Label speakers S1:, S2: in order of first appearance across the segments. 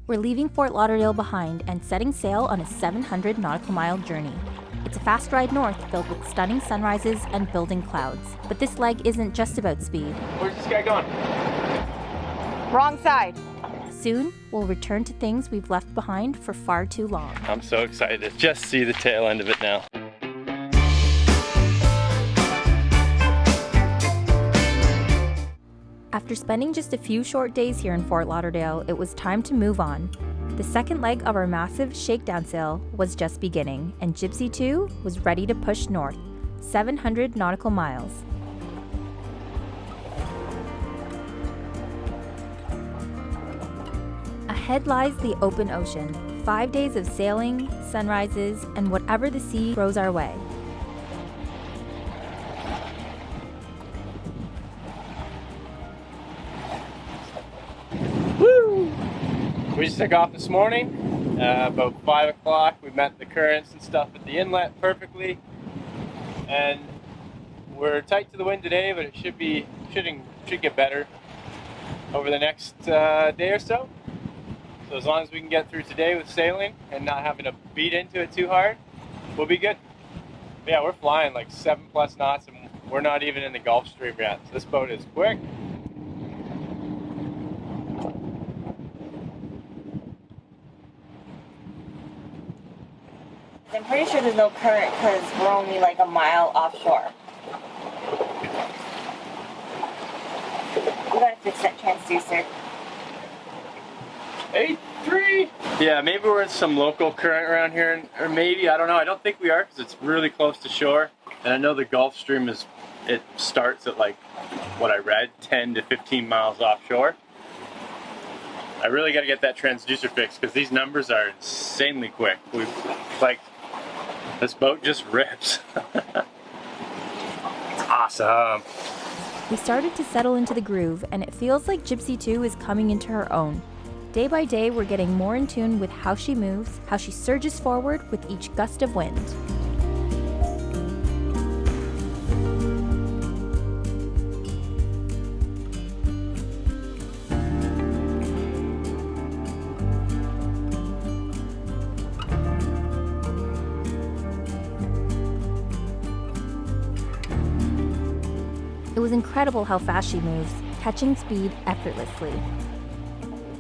S1: We're leaving Fort Lauderdale behind and setting sail on a 700 nautical mile journey. It's a fast ride north filled with stunning sunrises and building clouds. But this leg isn't just about speed.
S2: Where's this guy going?
S3: Wrong side.
S1: Soon, we'll return to things we've left behind for far too long.
S2: I'm so excited to just see the tail end of it now.
S1: After spending just a few short days here in Fort Lauderdale, it was time to move on. The second leg of our massive shakedown sail was just beginning, and Jibsea II was ready to push north, 700 nautical miles. Ahead lies the open ocean, 5 days of sailing, sunrises, and whatever the sea throws our way.
S2: We just took off this morning, about 5 o'clock. We met the currents and stuff at the inlet perfectly, and we're tight to the wind today, but it should get better over the next day or so. So as long as we can get through today with sailing and not having to beat into it too hard, we'll be good. But yeah, we're flying like 7+ knots, and we're not even in the Gulf Stream yet. So this boat is quick.
S3: I'm pretty sure there's no current because we're only like a mile offshore. We gotta fix that transducer.
S2: 8-3. Yeah, maybe we're in some local current around here, or maybe, I don't know. I don't think we are because it's really close to shore. And I know the Gulf Stream it starts at like, what I read, 10 to 15 miles offshore. I really got to get that transducer fixed because these numbers are insanely quick. This boat just rips. It's awesome.
S1: We started to settle into the groove, and it feels like Jibsea II is coming into her own. Day by day, we're getting more in tune with how she moves, how she surges forward with each gust of wind. It was incredible how fast she moves, catching speed effortlessly.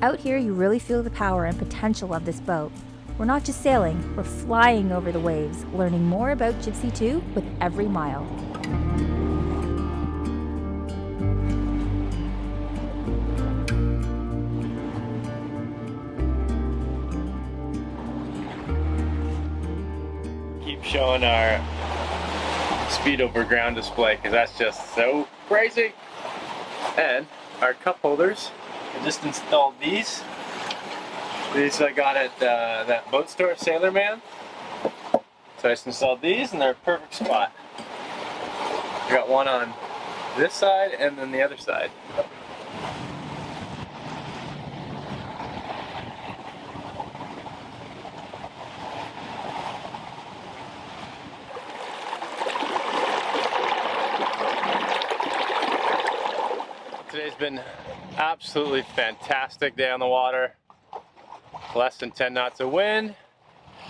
S1: Out here, you really feel the power and potential of this boat. We're not just sailing, we're flying over the waves, learning more about Jibsea II with every mile.
S2: Keep showing our speed over ground display because that's just so crazy. And our cup holders, I just installed these. These I got at that boat store, Sailor Man. So I just installed these and they're a perfect spot. I got one on this side and then the other side. Today's been absolutely fantastic day on the water. Less than 10 knots of wind.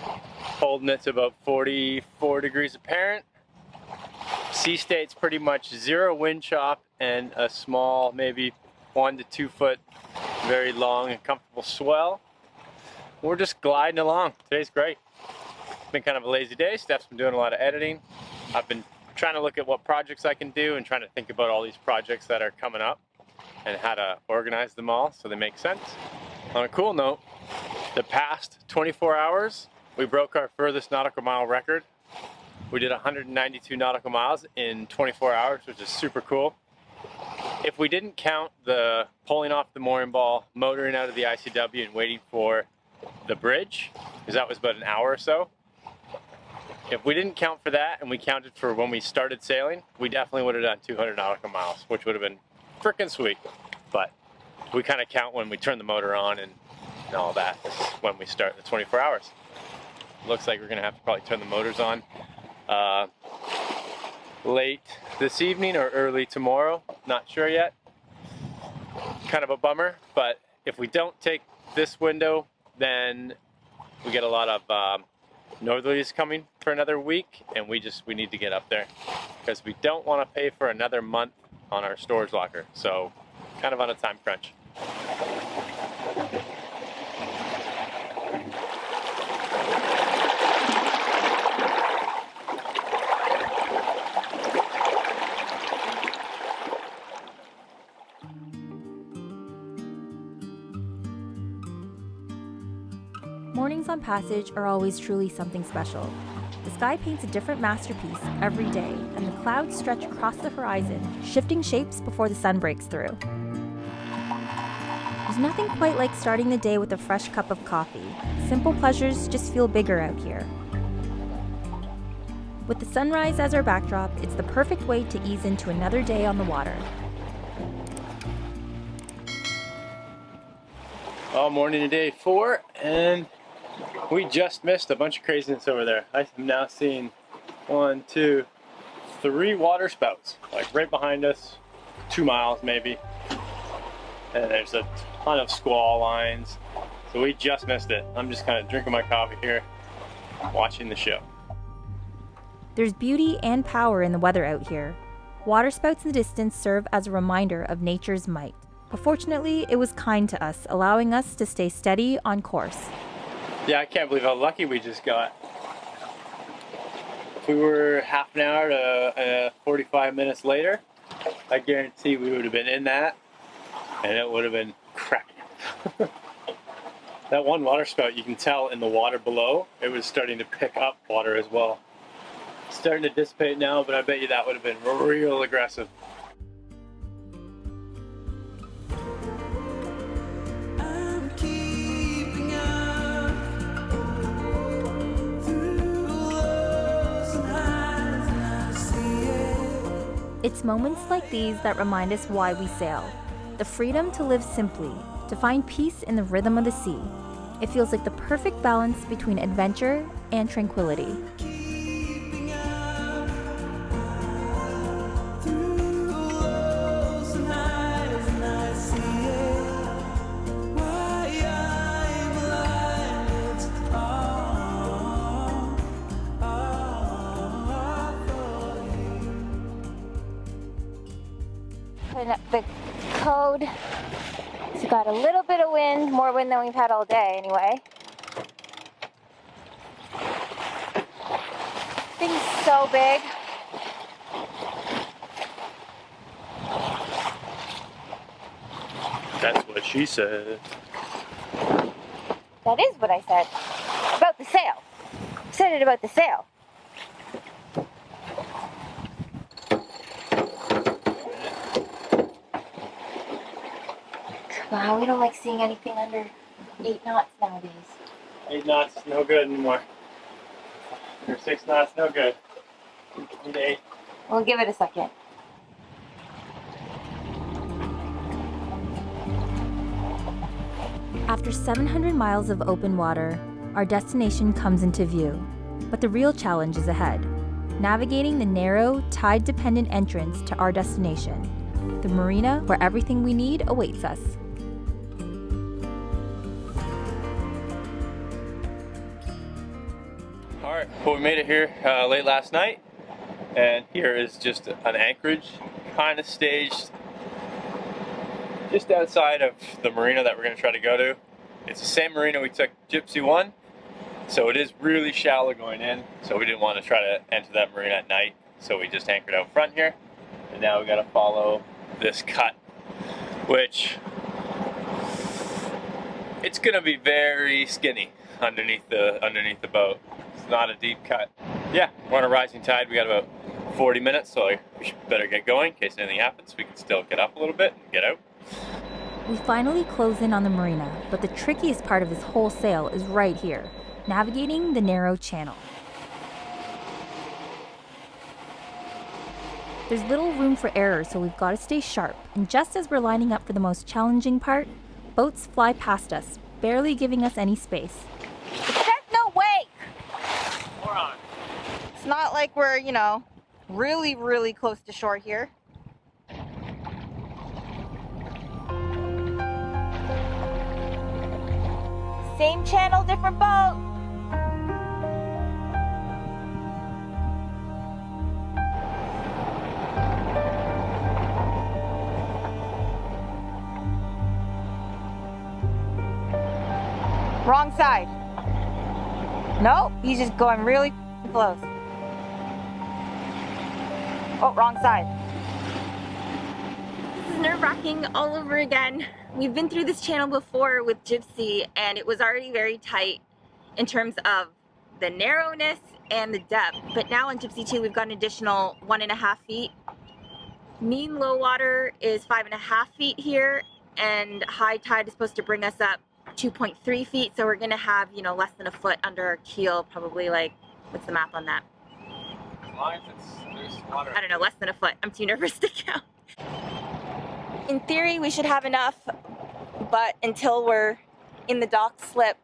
S2: Holding it to about 44 degrees apparent. Sea state's pretty much 0 wind chop and a small, maybe 1 to 2 foot, very long and comfortable swell. We're just gliding along. Today's great. It's been kind of a lazy day. Steph's been doing a lot of editing. I've been trying to look at what projects I can do and trying to think about all these projects that are coming up and how to organize them all so they make sense. On a cool note, the past 24 hours, we broke our furthest nautical mile record. We did 192 nautical miles in 24 hours, which is super cool. If we didn't count the pulling off the mooring ball, motoring out of the ICW and waiting for the bridge, because that was about an hour or so. If we didn't count for that and we counted for when we started sailing, we definitely would have done 200 nautical miles, which would have been freaking sweet. But we kind of count when we turn the motor on and all that. This is when we start the 24 hours. Looks like we're gonna have to probably turn the motors on late this evening or early tomorrow. Not sure yet. Kind of a bummer, but if we don't take this window, then we get a lot of northerlies coming for another week, and we need to get up there because we don't want to pay for another month on our storage locker. So kind of on a time crunch.
S1: Mornings on Passage are always truly something special. The sky paints a different masterpiece every day, and the clouds stretch across the horizon, shifting shapes before the sun breaks through. There's nothing quite like starting the day with a fresh cup of coffee. Simple pleasures just feel bigger out here. With the sunrise as our backdrop, it's the perfect way to ease into another day on the water.
S2: All morning to day 4, and we just missed a bunch of craziness over there. I am now seeing 1, 2, 3 waterspouts, like right behind us, 2 miles maybe. And there's a ton of squall lines. So we just missed it. I'm just kind of drinking my coffee here, watching the show.
S1: There's beauty and power in the weather out here. Waterspouts in the distance serve as a reminder of nature's might. But fortunately, it was kind to us, allowing us to stay steady on course.
S2: Yeah, I can't believe how lucky we just got. If we were half an hour to 45 minutes later, I guarantee we would have been in that, and it would have been cracking. That one waterspout, you can tell in the water below, it was starting to pick up water as well. It's starting to dissipate now, but I bet you that would have been real aggressive.
S1: It's moments like these that remind us why we sail. The freedom to live simply, to find peace in the rhythm of the sea. It feels like the perfect balance between adventure and tranquility.
S4: Putting up the code. It's got a little bit of wind, more wind than we've had all day anyway. Thing's so big.
S2: That's what she said.
S4: That is what I said. About the sail. I said it about the sail. Wow, we don't like seeing anything under 8 knots nowadays.
S2: 8 knots, no good anymore. Or 6 knots, no good. Need 8.
S4: We'll give it a second.
S1: After 700 miles of open water, our destination comes into view. But the real challenge is ahead. Navigating the narrow, tide-dependent entrance to our destination, the marina where everything we need awaits us.
S2: Alright, well, we made it here late last night, and here is just an anchorage kind of staged just outside of the marina that we're going to try to go to. It's the same marina we took Jibsea I, so it is really shallow going in, so we didn't want to try to enter that marina at night, so we just anchored out front here, and now we got to follow this cut, which it's going to be very skinny underneath the boat. It's not a deep cut. Yeah, we're on a rising tide. We got about 40 minutes, so we should better get going in case anything happens. We can still get up a little bit and get out.
S1: We finally close in on the marina, but the trickiest part of this whole sail is right here, navigating the narrow channel. There's little room for error, so we've got to stay sharp, and just as we're lining up for the most challenging part, boats fly past us, barely giving us any space.
S4: There's no way!
S2: We're on.
S5: It's not like we're, you know, really, really close to shore here. Same channel, different boat. Wrong side. Nope, he's just going really close. Oh, wrong side.
S3: This is nerve-wracking all over again. We've been through this channel before with Jibsea and it was already very tight in terms of the narrowness and the depth. But now on Jibsea II we've got an additional 1.5 feet. Mean low water is 5.5 feet here, and high tide is supposed to bring us up 2.3 feet, so we're gonna have, you know, less than a foot under our keel, probably like, what's the math on that?
S2: As long as there's water.
S3: I don't know, less than a foot. I'm too nervous to count. In theory, we should have enough, but until we're in the dock slip,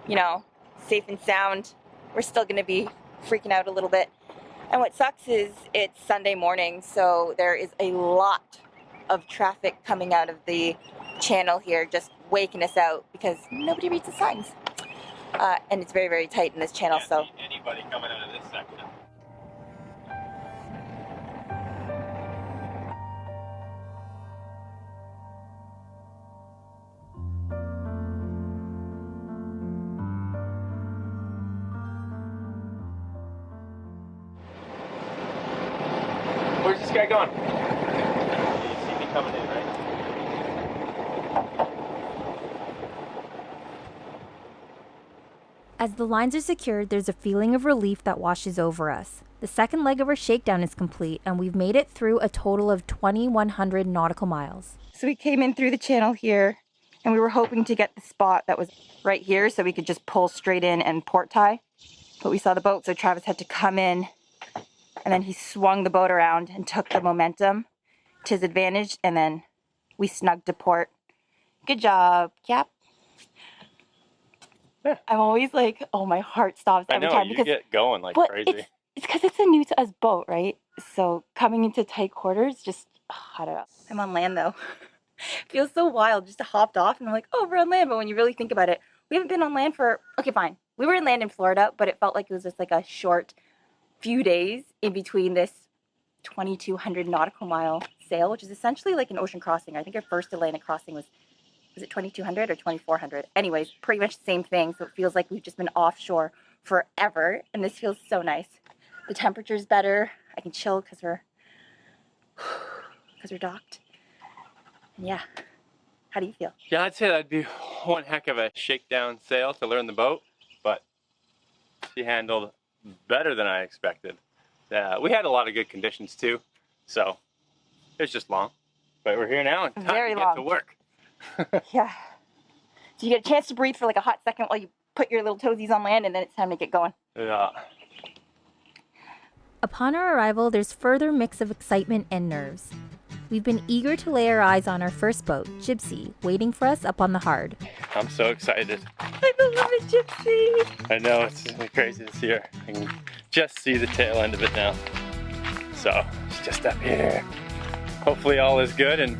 S3: you know, safe and sound, we're still gonna be freaking out a little bit. And what sucks is it's Sunday morning, so there is a lot of traffic coming out of the channel here, just waking us out because nobody reads the signs. And it's very, very tight in this channel, so.
S2: Anybody coming out of this section. Where's this guy going? You see me coming in, right?
S1: As the lines are secured, there's a feeling of relief that washes over us. The second leg of our shakedown is complete, and we've made it through a total of 2,100 nautical miles.
S5: So we came in through the channel here, and we were hoping to get the spot that was right here so we could just pull straight in and port tie. But we saw the boat, so Travis had to come in, and then he swung the boat around and took the momentum to his advantage, and then we snugged to port. Good job, Cap.
S2: Yeah.
S5: I'm always like, oh, my heart stops every time.
S2: I know, you get going like crazy.
S5: It's because it's a new to us boat, right? So coming into tight quarters, just, I don't know. I'm on land though. Feels so wild, just hopped off and I'm like, oh, we're on land. But when you really think about it, we haven't been on land for, okay, fine. We were in land in Florida, but it felt like it was just like a short few days in between this 2,200 nautical mile sail, which is essentially like an ocean crossing. I think our first Atlantic crossing was it 2,200 or 2,400? Anyways, pretty much the same thing. So it feels like we've just been offshore forever. And this feels so nice. The temperature's better. I can chill because we're docked. And yeah. How do you feel?
S2: Yeah, I'd say that'd be one heck of a shakedown sail to learn the boat, but she handled better than I expected. We had a lot of good conditions too, so it was just long. But we're here now and time
S5: Very
S2: to
S5: long.
S2: get to work.
S5: Yeah. So you get a chance to breathe for like a hot second while you put your little toesies on land, and then it's time to get going.
S2: Yeah.
S1: Upon our arrival, there's further mix of excitement and nerves. We've been eager to lay our eyes on our first boat, Jibsea, waiting for us up on the Hard.
S2: I'm so excited.
S5: I love it, Jibsea.
S2: I know, it's crazy to see her. I can just see the tail end of it now. So, she's just up here. Hopefully all is good, and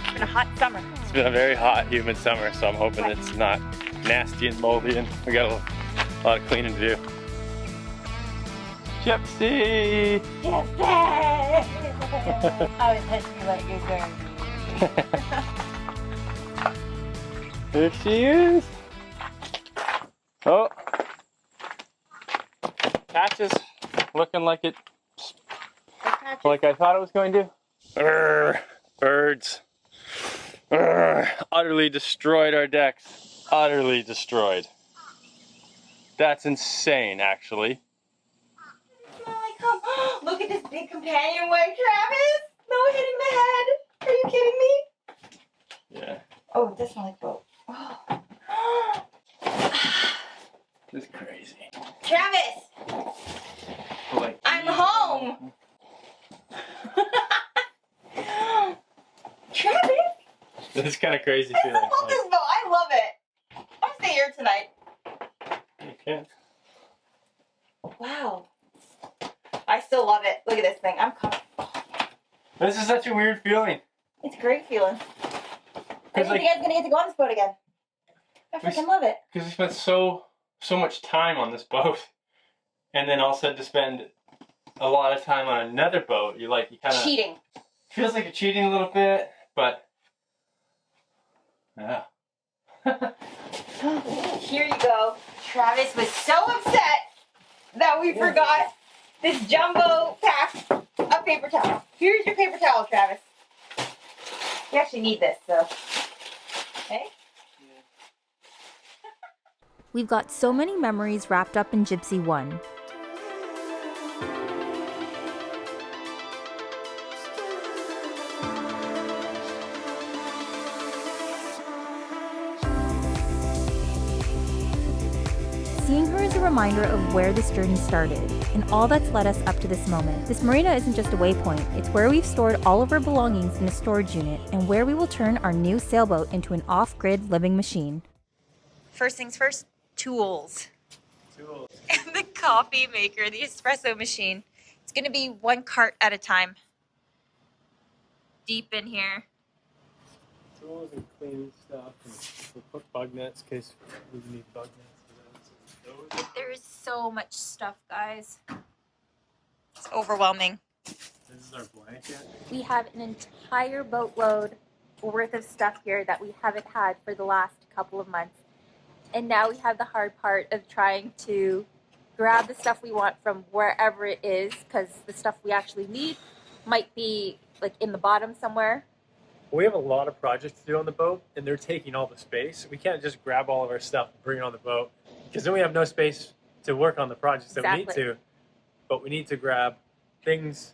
S5: It's been a hot summer.
S2: it's been a very hot, humid summer, so I'm hoping it's not nasty and moldy, and we got a lot of cleaning to do. Jibsea!
S5: Jibsea! I was meant to be like you're going.
S2: There she is. Oh. Patch is looking like it, like I thought it was going to. Urgh, birds. Urgh, utterly destroyed our decks. Utterly destroyed. That's insane, actually.
S5: Look at this big companionway, Travis! No hitting the head! Are you kidding me?
S2: Yeah.
S5: Oh, it does smell like boat. Oh.
S2: This is crazy.
S5: Travis!
S2: Like,
S5: I'm home! Travis!
S2: this is kind of crazy
S5: I
S2: feeling.
S5: love this boat. I love it. I'm staying here tonight.
S2: You can't.
S5: Wow. I still love it. Look at this thing. I'm comfortable.
S2: This is such a weird feeling.
S5: It's a great feeling. I
S2: It's
S5: think
S2: like,
S5: you guys are gonna get to go on this boat again. I freaking love it.
S2: Because we spent so much time on this boat, and then all of a sudden to spend a lot of time on another boat, you kind of
S5: cheating.
S2: Feels like you're cheating a little bit, but yeah.
S5: Here you go. Travis was so upset that we forgot this jumbo pack of paper towel. Here's your paper towel, Travis. You actually need this, so. Okay?
S1: We've got so many memories wrapped up in Jibsea 1. Seeing her is a reminder of where this journey started and all that's led us up to this moment. This marina isn't just a waypoint, it's where we've stored all of our belongings in a storage unit and where we will turn our new sailboat into an off-grid living machine.
S5: First things first, tools. And the coffee maker, the espresso machine. It's gonna be one cart at a time. Deep in here.
S2: Tools and cleaning stuff, and we'll put bug nets in case we need bug nets.
S5: There is so much stuff, guys. It's overwhelming.
S2: This is our blanket.
S1: We have an entire boatload worth of stuff here that we haven't had for the last couple of months. And now we have the hard part of trying to grab the stuff we want from wherever it is, because the stuff we actually need might be like in the bottom somewhere.
S6: We have a lot of projects to do on the boat, and they're taking all the space. We can't just grab all of our stuff and bring it on the boat, because then we have no space to work on the projects that we need to. But we need to grab things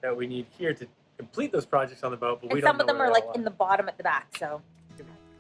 S6: that we need here to complete those projects on the boat, but we don't know.
S1: Some of them are like in the bottom at the back, so.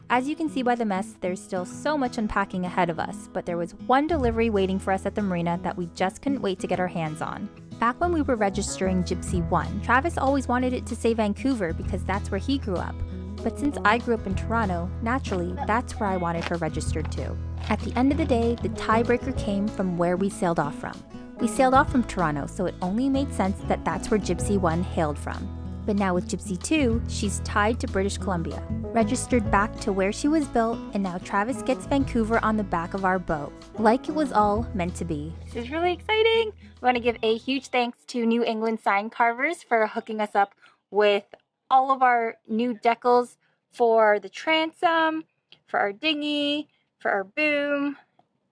S1: As you can see by the mess, there's still so much unpacking ahead of us, but there was one delivery waiting for us at the marina that we just couldn't wait to get our hands on. Back when we were registering Jibsea 1, Travis always wanted it to say Vancouver because that's where he grew up. But since I grew up in Toronto, naturally, that's where I wanted her registered to. At the end of the day, the tiebreaker came from where we sailed off from. We sailed off from Toronto, so it only made sense that that's where Jibsea 1 hailed from. But now with Jibsea 2, she's tied to British Columbia, registered back to where she was built, and now Travis gets Vancouver on the back of our boat. Like it was all meant to be.
S5: This is really exciting. I want to give a huge thanks to New England Sign Carvers for hooking us up with all of our new decals for the transom, for our dinghy, for our boom.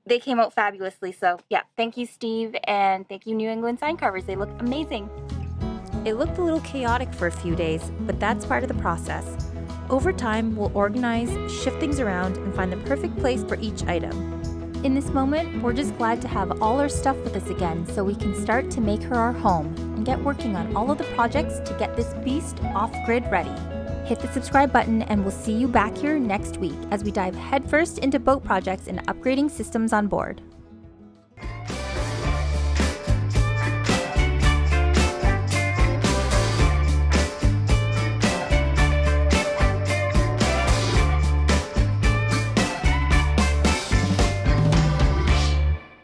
S5: They came out fabulously, so yeah, thank you, Steve, and thank you, New England Sign Carvers. They look amazing.
S1: It looked a little chaotic for a few days, but that's part of the process. Over time, we'll organize, shift things around, and find the perfect place for each item. In this moment, we're just glad to have all our stuff with us again so we can start to make her our home and get working on all of the projects to get this beast off-grid ready. Hit the subscribe button and we'll see you back here next week as we dive headfirst into boat projects and upgrading systems on board.